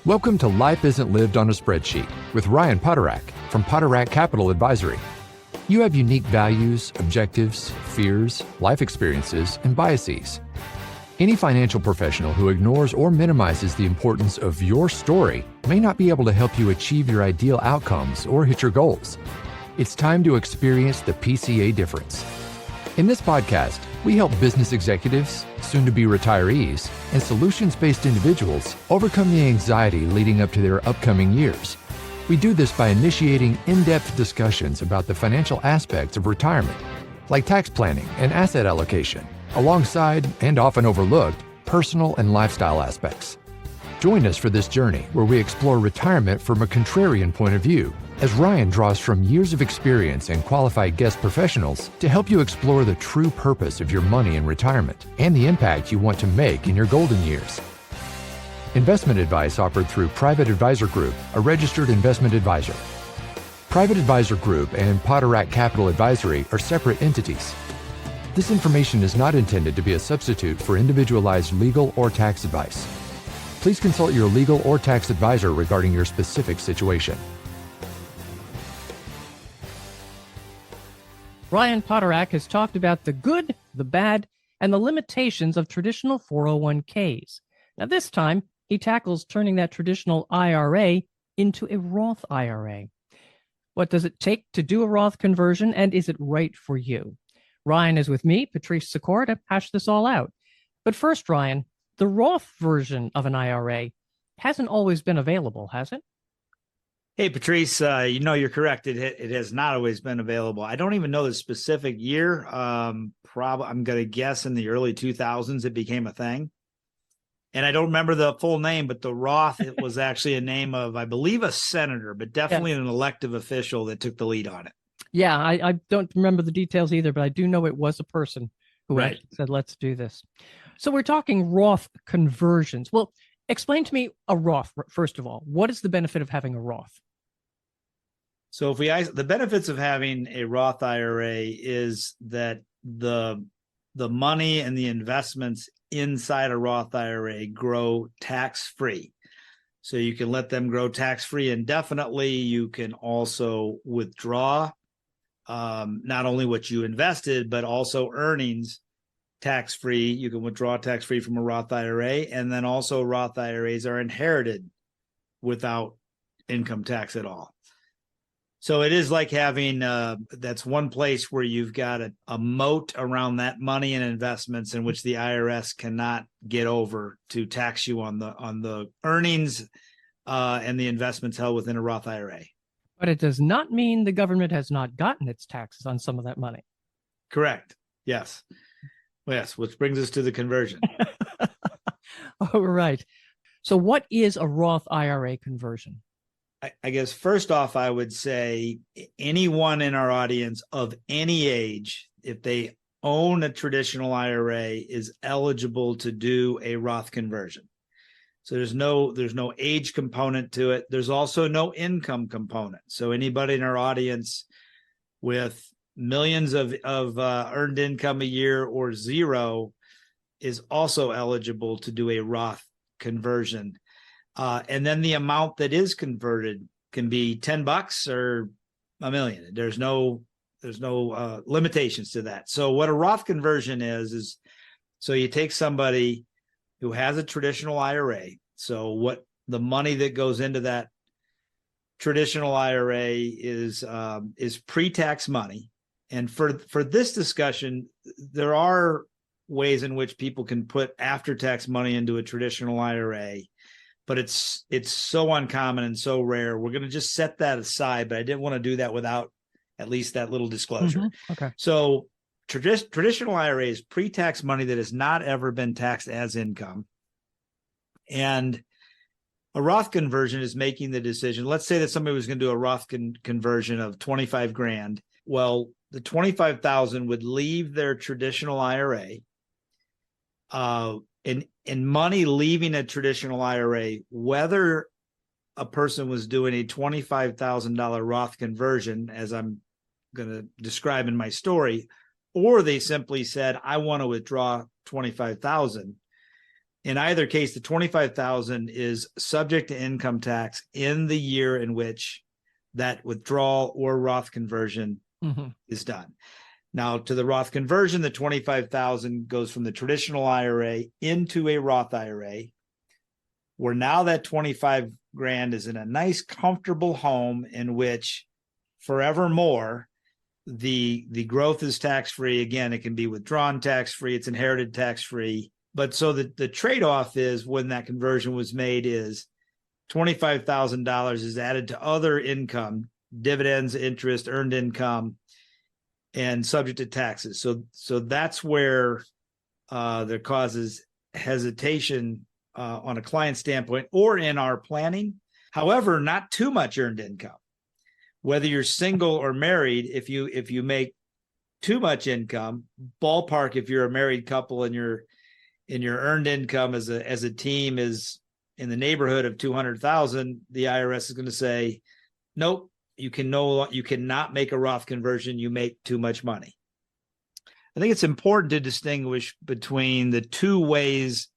Welcome to Life Isn't Lived on a Spreadsheet with Ryan Poterack from Poterack Capital Advisory. You have unique values, objectives, fears, life experiences, and biases. Any financial professional who ignores or minimizes the importance of your story may not be able to help you achieve your ideal outcomes or hit your goals. It's time to experience the PCA difference. In this podcast, we help business executives, soon-to-be retirees, and solutions-based individuals overcome the anxiety leading up to their upcoming years. We do this by initiating in-depth discussions about the financial aspects of retirement, like tax planning and asset allocation, alongside, and often overlooked, personal and lifestyle aspects. Join us for this journey where we explore retirement from a contrarian point of view, as Ryan draws from years of experience and qualified guest professionals to help you explore the true purpose of your money in retirement and the impact you want to make in your golden years. Investment advice offered through Private Advisor Group, a registered investment advisor. Private Advisor Group and Poterack Capital Advisory are separate entities. This information is not intended to be a substitute for individualized legal or tax advice. Please consult your legal or tax advisor regarding your specific situation. Ryan Poterack has talked about the good, the bad, and the limitations of traditional 401ks. Now, this time, he tackles turning that traditional IRA into a Roth IRA. What does it take to do a Roth conversion, and is it right for you? Ryan is with me, Patrice Sikora, to hash this all out. But first, Ryan, the Roth version of an IRA hasn't always been available, has it? Hey, Patrice, you're correct. It has not always been available. I don't even know the specific year. I'm going to guess in the early 2000s it became a thing. And I don't remember the full name, but the Roth, it was actually a name of, I believe, a senator, but definitely an elective official that took the lead on it. Yeah, I don't remember the details either, but I do know it was a person who said, let's do this. So we're talking Roth conversions. Well, explain to me a Roth, first of all. What is the benefit of having a Roth? So the benefits of having a Roth IRA is that the money and the investments inside a Roth IRA grow tax-free. So you can let them grow tax-free indefinitely. You can also withdraw not only what you invested, but also earnings tax-free. You can withdraw tax-free from a Roth IRA. And then also Roth IRAs are inherited without income tax at all. So it is like having, that's one place where you've got a moat around that money and investments in which the IRS cannot get over to tax you on the earnings and the investments held within a Roth IRA. But it does not mean the government has not gotten its taxes on some of that money. Correct. Yes. Yes, which brings us to the conversion. All right. So what is a Roth IRA conversion? I guess first off, I would say anyone in our audience of any age, if they own a traditional IRA, is eligible to do a Roth conversion. So there's no age component to it. There's also no income component. So anybody in our audience with millions of earned income a year or zero is also eligible to do a Roth conversion. And then the amount that is converted can be $10 or $1 million. There's no limitations to that. So what a Roth conversion is so you take somebody who has a traditional IRA. So what the money that goes into that traditional IRA is pre-tax money. And for this discussion, there are ways in which people can put after-tax money into a traditional IRA. But it's so uncommon and so rare. We're going to just set that aside, but I didn't want to do that without at least that little disclosure. Mm-hmm. Okay. So traditional IRA is pre-tax money that has not ever been taxed as income. And a Roth conversion is making the decision. Let's say that somebody was going to do a Roth conversion of 25 grand. Well, the 25,000 would leave their traditional IRA. And money leaving a traditional IRA, whether a person was doing a $25,000 Roth conversion, as I'm going to describe in my story, or they simply said, I want to withdraw $25,000, In either case, the 25,000 is subject to income tax in the year in which that withdrawal or Roth conversion is done. Now, to the Roth conversion, the 25,000 goes from the traditional IRA into a Roth IRA, where now that 25 grand is in a nice, comfortable home in which forevermore the growth is tax-free. Again, it can be withdrawn tax-free, it's inherited tax-free. But so the trade-off is, when that conversion was made, is $25,000 is added to other income, dividends, interest, earned income, and subject to taxes. So that's where there causes hesitation on a client standpoint or in our planning. However, not too much earned income. Whether you're single or married, if you make too much income, ballpark, if you're a married couple and your earned income as a team is in the neighborhood of 200,000, the IRS is going to say, nope, you cannot make a Roth conversion. You make too much money. I think it's important to distinguish between the two ways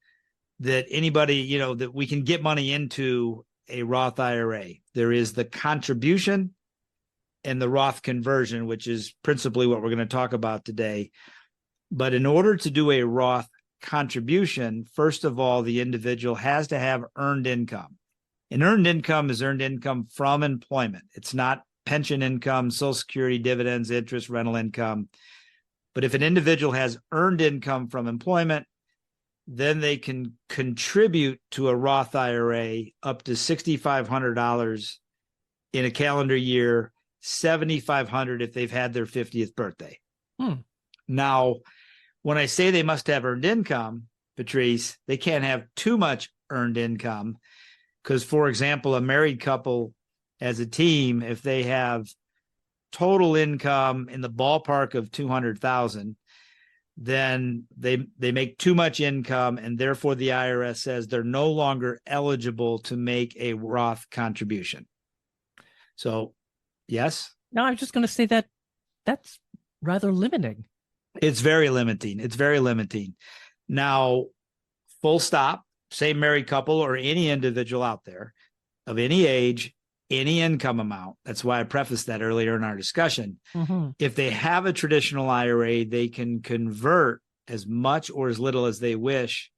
that anybody, that we can get money into a Roth IRA. There is the contribution and the Roth conversion, which is principally what we're going to talk about today. But in order to do a Roth contribution, first of all, the individual has to have earned income. And earned income is earned income from employment. It's not pension income, Social Security, dividends, interest, rental income. But if an individual has earned income from employment, then they can contribute to a Roth IRA up to $6,500 in a calendar year, $7,500 if they've had their 50th birthday. Now, when I say they must have earned income, Patrice, they can't have too much earned income, because, for example, a married couple as a team, if they have total income in the ballpark of 200,000, then they make too much income, and therefore the IRS says they're no longer eligible to make a Roth contribution. So, yes? No, I was just going to say that's rather limiting. It's very limiting. It's very limiting. Now, full stop, say married couple or any individual out there of any age, any income amount. That's why I prefaced that earlier in our discussion. If they have a traditional IRA, they can convert as much or as little as they wish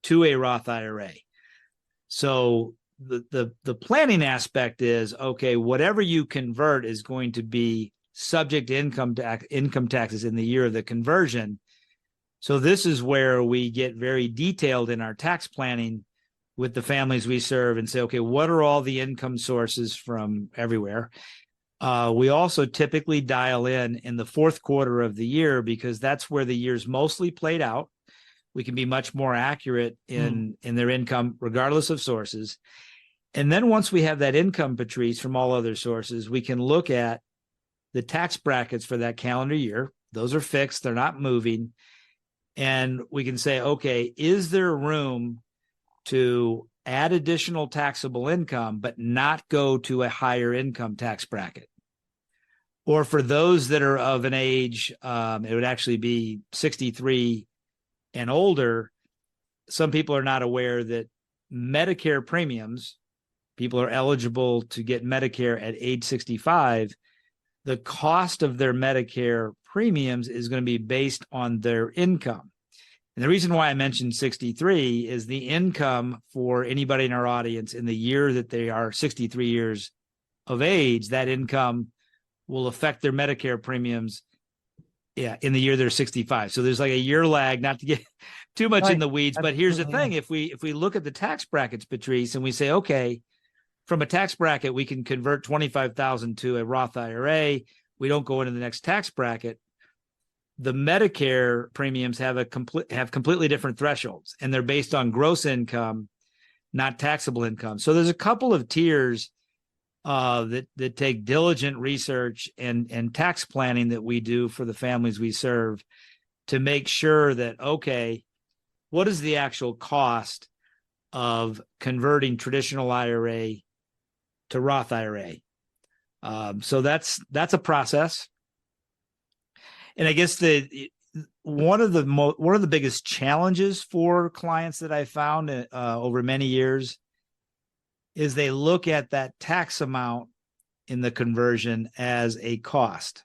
to a Roth IRA. So the planning aspect is, okay, whatever you convert is going to be subject to income taxes in the year of the conversion. So this is where we get very detailed in our tax planning with the families we serve and say, okay, what are all the income sources from everywhere? We also typically dial in the fourth quarter of the year, because that's where the year's mostly played out. We can be much more accurate in their income, regardless of sources. And then once we have that income, Patrice, from all other sources, we can look at the tax brackets for that calendar year. Those are fixed. They're not moving. And we can say, okay, is there room to add additional taxable income, but not go to a higher income tax bracket? Or for those that are of an age, it would actually be 63 and older. Some people are not aware that Medicare premiums, people are eligible to get Medicare at age 65. The cost of their Medicare premiums is going to be based on their income. And the reason why I mentioned 63 is the income for anybody in our audience in the year that they are 63 years of age, that income will affect their Medicare premiums in the year they're 65. So there's like a year lag, not to get too much in the weeds. But here's the thing. If we look at the tax brackets, Patrice, and we say, okay, from a tax bracket, we can convert 25,000 to a Roth IRA. We don't go into the next tax bracket. The Medicare premiums have completely different thresholds, and they're based on gross income, not taxable income. So there's a couple of tiers that take diligent research and tax planning that we do for the families we serve to make sure that, okay, what is the actual cost of converting traditional IRA to Roth IRA? So that's a process. And I guess the one of the biggest challenges for clients that I found over many years is they look at that tax amount in the conversion as a cost.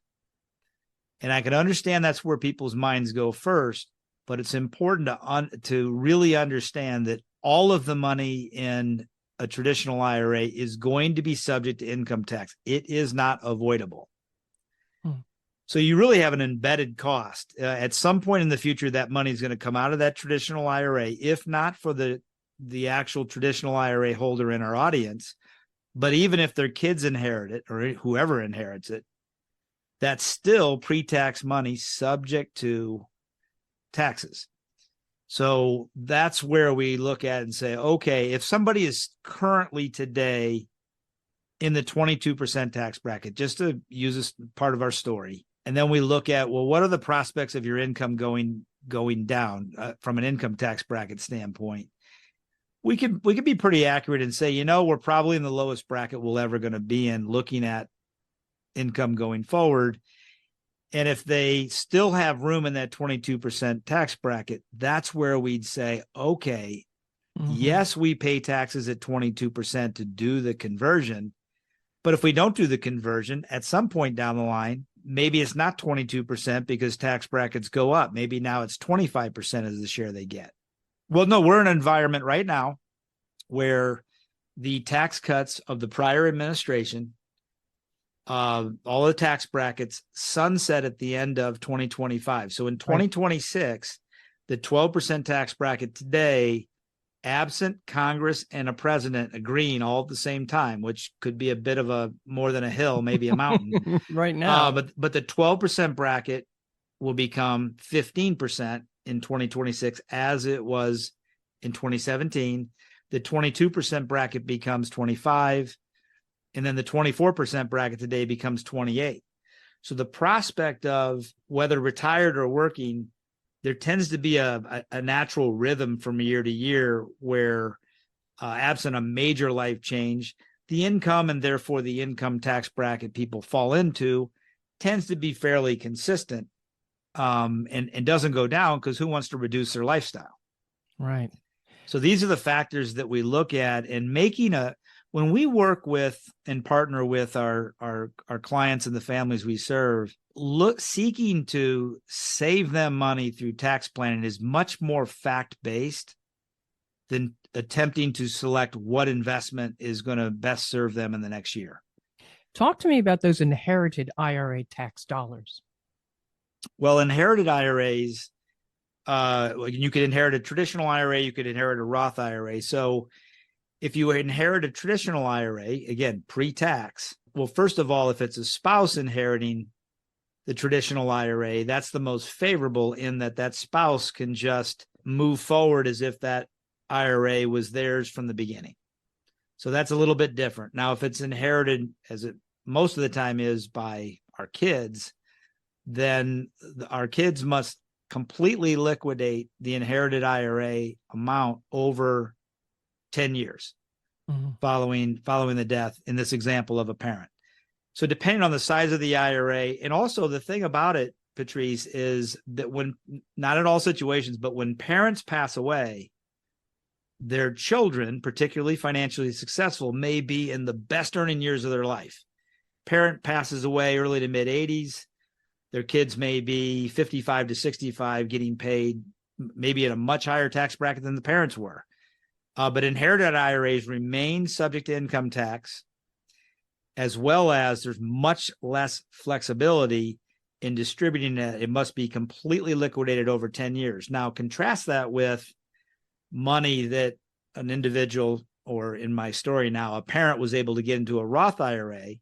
And I can understand that's where people's minds go first, but it's important to really understand that all of the money in a traditional IRA is going to be subject to income tax. It is not avoidable. So you really have an embedded cost. At some point in the future, that money is going to come out of that traditional IRA, if not for the actual traditional IRA holder in our audience, but even if their kids inherit it or whoever inherits it, that's still pre-tax money subject to taxes. So that's where we look at and say, okay, if somebody is currently today in the 22% tax bracket, just to use this part of our story, and then we look at, well, what are the prospects of your income going down from an income tax bracket standpoint? We could be pretty accurate and say, we're probably in the lowest bracket we're ever going to be in looking at income going forward. And if they still have room in that 22% tax bracket, that's where we'd say, okay, yes, we pay taxes at 22% to do the conversion. But if we don't do the conversion at some point down the line, maybe it's not 22% because tax brackets go up. Maybe now it's 25% as the share they get. Well, no, we're in an environment right now where the tax cuts of the prior administration, all the tax brackets sunset at the end of 2025. So in 2026, the 12% tax bracket today, absent Congress and a president agreeing all at the same time, which could be a bit of a more than a hill, maybe a mountain right now. But the 12% bracket will become 15% in 2026, as it was in 2017. The 22% bracket becomes 25, and then the 24% bracket today becomes 28. So the prospect of whether retired or working, there tends to be a natural rhythm from year to year where, absent a major life change, the income and therefore the income tax bracket people fall into tends to be fairly consistent, and doesn't go down, because who wants to reduce their lifestyle? Right. So these are the factors that we look at in when we work with and partner with our clients and the families we serve, seeking to save them money through tax planning is much more fact-based than attempting to select what investment is going to best serve them in the next year. Talk to me about those inherited IRA tax dollars. Well, inherited IRAs, you could inherit a traditional IRA, you could inherit a Roth IRA. So if you inherit a traditional IRA, again, pre-tax, well, first of all, if it's a spouse inheriting the traditional IRA, that's the most favorable in that spouse can just move forward as if that IRA was theirs from the beginning. So that's a little bit different. Now, if it's inherited, as it most of the time is, by our kids, then our kids must completely liquidate the inherited IRA amount over 10 years following the death, in this example, of a parent. So depending on the size of the IRA, and also the thing about it, Patrice, is that when, not in all situations, but when parents pass away, their children, particularly financially successful, may be in the best earning years of their life. Parent passes away early to mid 80s. Their kids may be 55 to 65, getting paid maybe at a much higher tax bracket than the parents were. But inherited IRAs remain subject to income tax, as well as there's much less flexibility in distributing it. It must be completely liquidated over 10 years. Now, contrast that with money that an individual, or in my story now, a parent, was able to get into a Roth IRA,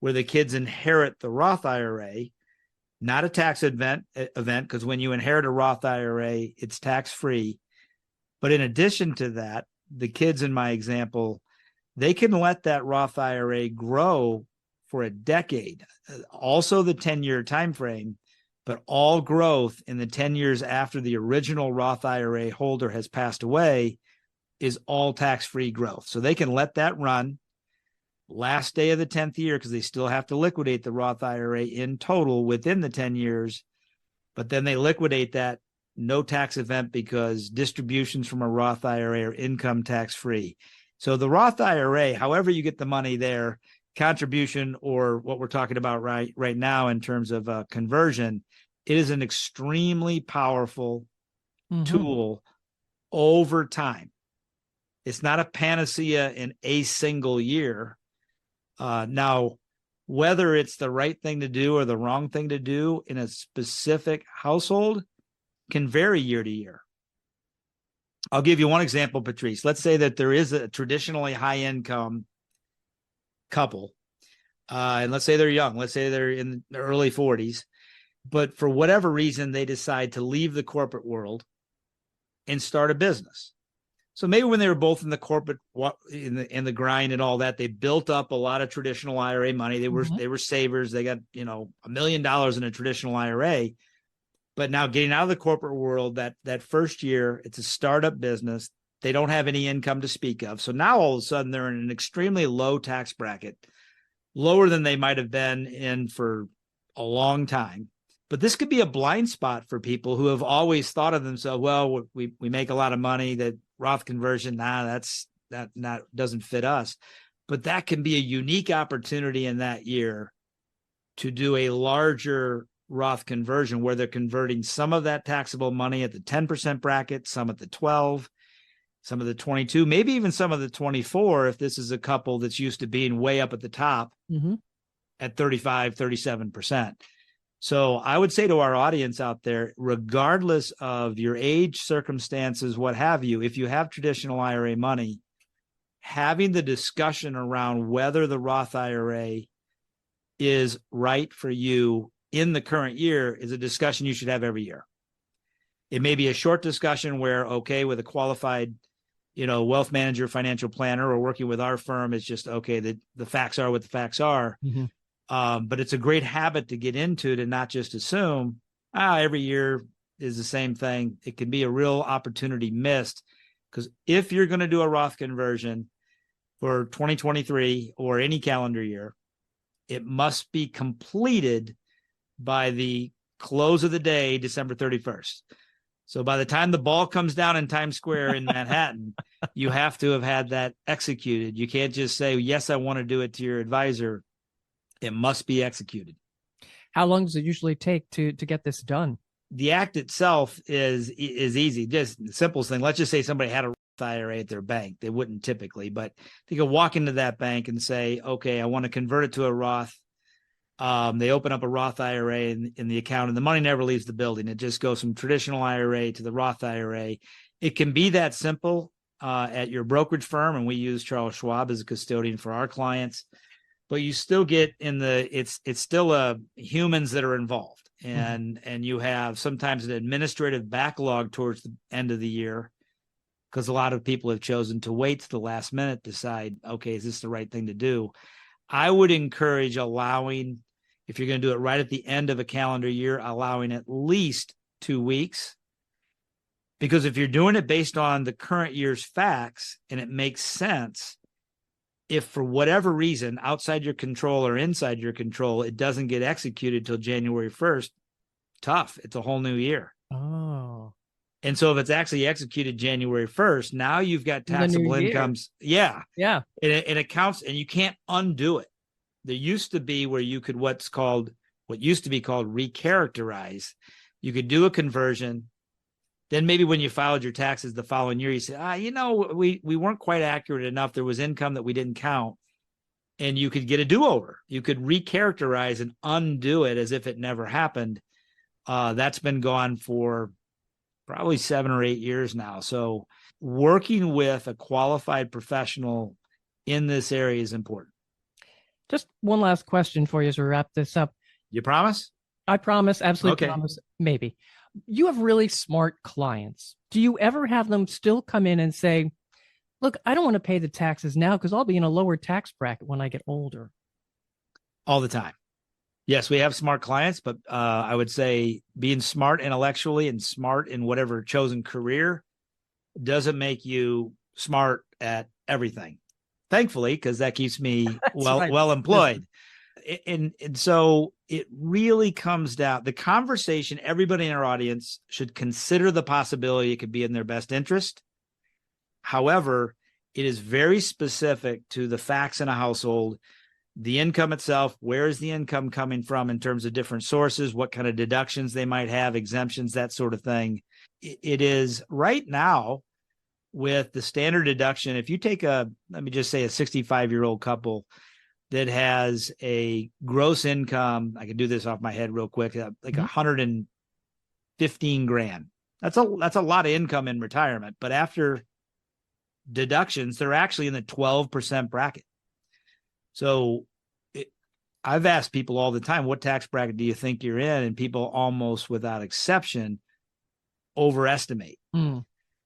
where the kids inherit the Roth IRA, not a tax event, because when you inherit a Roth IRA, it's tax-free. But in addition to that, the kids in my example, they can let that Roth IRA grow for a decade. Also the 10-year time frame, but all growth in the 10 years after the original Roth IRA holder has passed away is all tax-free growth. So they can let that run last day of the 10th year, because they still have to liquidate the Roth IRA in total within the 10 years. but then they liquidate that, no tax event, because distributions from a Roth IRA are income tax free. So the Roth IRA, however you get the money there, contribution or what we're talking about right now in terms of conversion, it is an extremely powerful tool over time. It's not a panacea in a single year. Now, whether it's the right thing to do or the wrong thing to do in a specific household can vary year to year. I'll give you one example, Patrice. Let's say that there is a traditionally high income couple, and let's say they're young. Let's say they're in their early 40s, but for whatever reason, they decide to leave the corporate world and start a business. So maybe when they were both in the corporate, in the grind and all that, they built up a lot of traditional IRA money. They were savers. They got $1 million in a traditional IRA. But now getting out of the corporate world, that first year, it's a startup business. They don't have any income to speak of. So now all of a sudden they're in an extremely low tax bracket, lower than they might have been in for a long time. But this could be a blind spot for people who have always thought of themselves, well, we make a lot of money, that Roth conversion, that doesn't fit us. But that can be a unique opportunity in that year to do a larger Roth conversion where they're converting some of that taxable money at the 10% bracket, some at the 12, some of the 22, maybe even some of the 24, if this is a couple that's used to being way up at the top at 35, 37%. So I would say to our audience out there, regardless of your age, circumstances, what have you, if you have traditional IRA money, having the discussion around whether the Roth IRA is right for you in the current year is a discussion you should have every year. It may be a short discussion where, okay, with a qualified, wealth manager, financial planner, or working with our firm, it's just, okay, the facts are what the facts are. But it's a great habit to get into, to not just assume, every year is the same thing. It can be a real opportunity missed, because if you're going to do a Roth conversion for 2023 or any calendar year, it must be completed by the close of the day, December 31st. So by the time the ball comes down in Times Square in Manhattan, you have to have had that executed. You can't just say, yes, I want to do it to your advisor. It must be executed. How long does it usually take to get this done? The act itself is easy. Just the simplest thing. Let's just say somebody had a Roth IRA at their bank. They wouldn't typically, but they could walk into that bank and say, okay, I want to convert it to a Roth. They open up a Roth IRA in the account, and the money never leaves the building. It just goes from traditional IRA to the Roth IRA. It can be that simple at your brokerage firm, and we use Charles Schwab as a custodian for our clients. But you still get it's still humans that are involved, and you have sometimes an administrative backlog towards the end of the year, because a lot of people have chosen to wait to the last minute, decide, okay, is this the right thing to do? I would encourage allowing, if you're going to do it right at the end of a calendar year, allowing at least 2 weeks. Because if you're doing it based on the current year's facts and it makes sense, if for whatever reason, outside your control or inside your control, it doesn't get executed till January 1st, tough. It's a whole new year. Oh. And so if it's actually executed January 1st, now you've got taxable incomes. Yeah. Yeah. And it counts, and you can't undo it. There used to be where you could what used to be called recharacterize. You could do a conversion. Then maybe when you filed your taxes the following year, you say, we weren't quite accurate enough. There was income that we didn't count. And you could get a do-over. You could recharacterize and undo it as if it never happened. That's been gone for probably 7 or 8 years now. So working with a qualified professional in this area is important. Just one last question for you as we wrap this up. You promise? I promise. Absolutely Okay. promise. Maybe. You have really smart clients. Do you ever have them still come in and say, look, I don't want to pay the taxes now because I'll be in a lower tax bracket when I get older? All the time. Yes, we have smart clients, but I would say being smart intellectually and smart in whatever chosen career doesn't make you smart at everything. Thankfully, because that keeps me well employed. And so it really comes down, the conversation, everybody in our audience should consider the possibility it could be in their best interest. However, it is very specific to the facts in a household, the income itself, where is the income coming from in terms of different sources, what kind of deductions they might have, exemptions, that sort of thing. It is right now with the standard deduction. If you take let me just say a 65-year-old couple that has a gross income, I can do this off my head real quick, like 115 grand. That's a lot of income in retirement, but after deductions, they're actually in the 12% bracket. So I've asked people all the time, what tax bracket do you think you're in? And people almost without exception overestimate.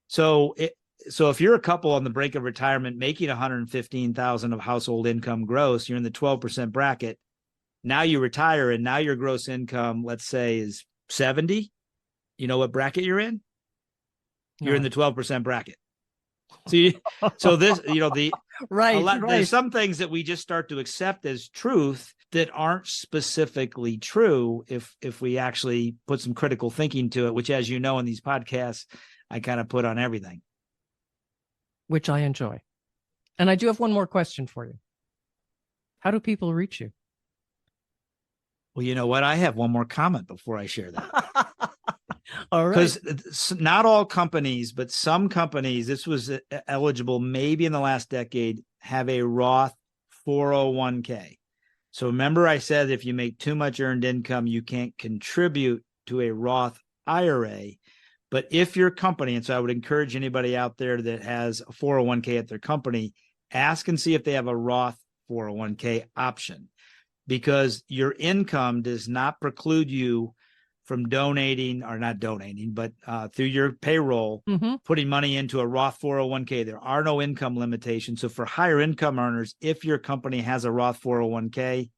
So if you're a couple on the brink of retirement making 115,000 of household income gross, you're in the 12% bracket. Now you retire and now your gross income, let's say, is 70. You know what bracket you're in? You're in the 12% bracket. So this, right. There's some things that we just start to accept as truth that aren't specifically true if we actually put some critical thinking to it, which, as you know, in these podcasts, I kind of put on everything. Which I enjoy. And I do have one more question for you. How do people reach you? Well, you know what? I have one more comment before I share that. All right. Because not all companies, but some companies, this was eligible maybe in the last decade, have a Roth 401k. So remember I said if you make too much earned income, you can't contribute to a Roth IRA. But if your company, and so I would encourage anybody out there that has a 401k at their company, ask and see if they have a Roth 401k option, because your income does not preclude you from donating, or not donating, but through your payroll, putting money into a Roth 401k. There are no income limitations. So for higher income earners, if your company has a Roth 401k,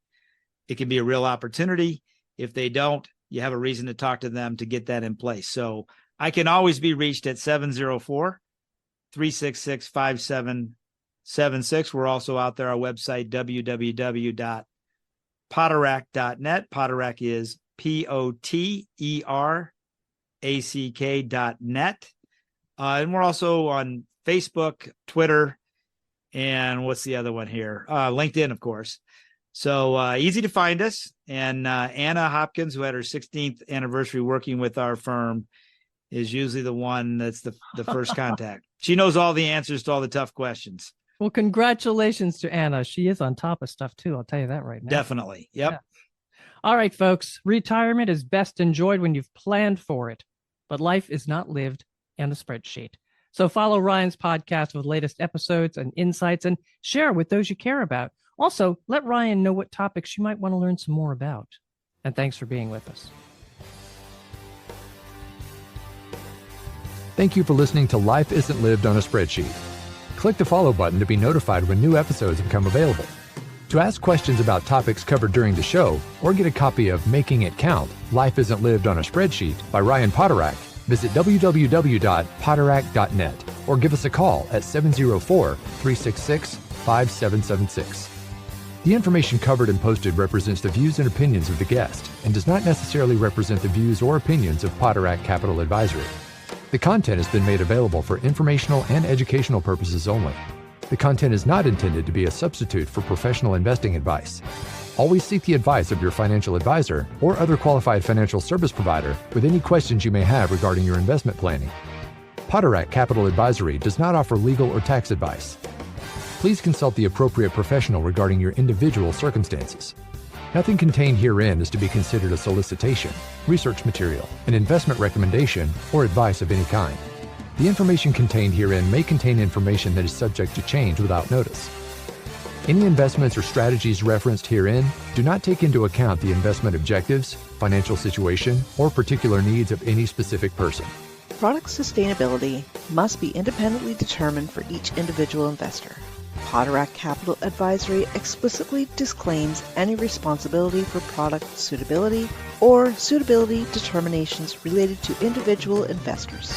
it can be a real opportunity. If they don't, you have a reason to talk to them to get that in place. So I can always be reached at 704-366-5776. We're also out there, our website, www.poterack.net. Poterack is POTERACK.net. And we're also on Facebook, Twitter, and what's the other one here? LinkedIn, of course. So easy to find us. And Anna Hopkins, who had her 16th anniversary working with our firm, is usually the one that's the first contact. She knows all the answers to all the tough questions. Well, congratulations to Anna. She is on top of stuff too. I'll tell you that right now. Definitely. Yep. Yeah. All right, folks. Retirement is best enjoyed when you've planned for it, but life is not lived in a spreadsheet. So follow Ryan's podcast with latest episodes and insights, and share with those you care about. Also, let Ryan know what topics you might want to learn some more about. And thanks for being with us. Thank you for listening to Life Isn't Lived on a Spreadsheet. Click the follow button to be notified when new episodes become available. To ask questions about topics covered during the show, or get a copy of Making It Count, Life Isn't Lived on a Spreadsheet by Ryan Poterack, visit www.poterack.net or give us a call at 704-366-5776. The information covered and posted represents the views and opinions of the guest and does not necessarily represent the views or opinions of Poterack Capital Advisory. The content has been made available for informational and educational purposes only. The content is not intended to be a substitute for professional investing advice. Always seek the advice of your financial advisor or other qualified financial service provider with any questions you may have regarding your investment planning. Poterack Capital Advisory does not offer legal or tax advice. Please consult the appropriate professional regarding your individual circumstances. Nothing contained herein is to be considered a solicitation, research material, an investment recommendation, or advice of any kind. The information contained herein may contain information that is subject to change without notice. Any investments or strategies referenced herein do not take into account the investment objectives, financial situation, or particular needs of any specific person. Product sustainability must be independently determined for each individual investor. Poterack Capital Advisory explicitly disclaims any responsibility for product suitability or suitability determinations related to individual investors.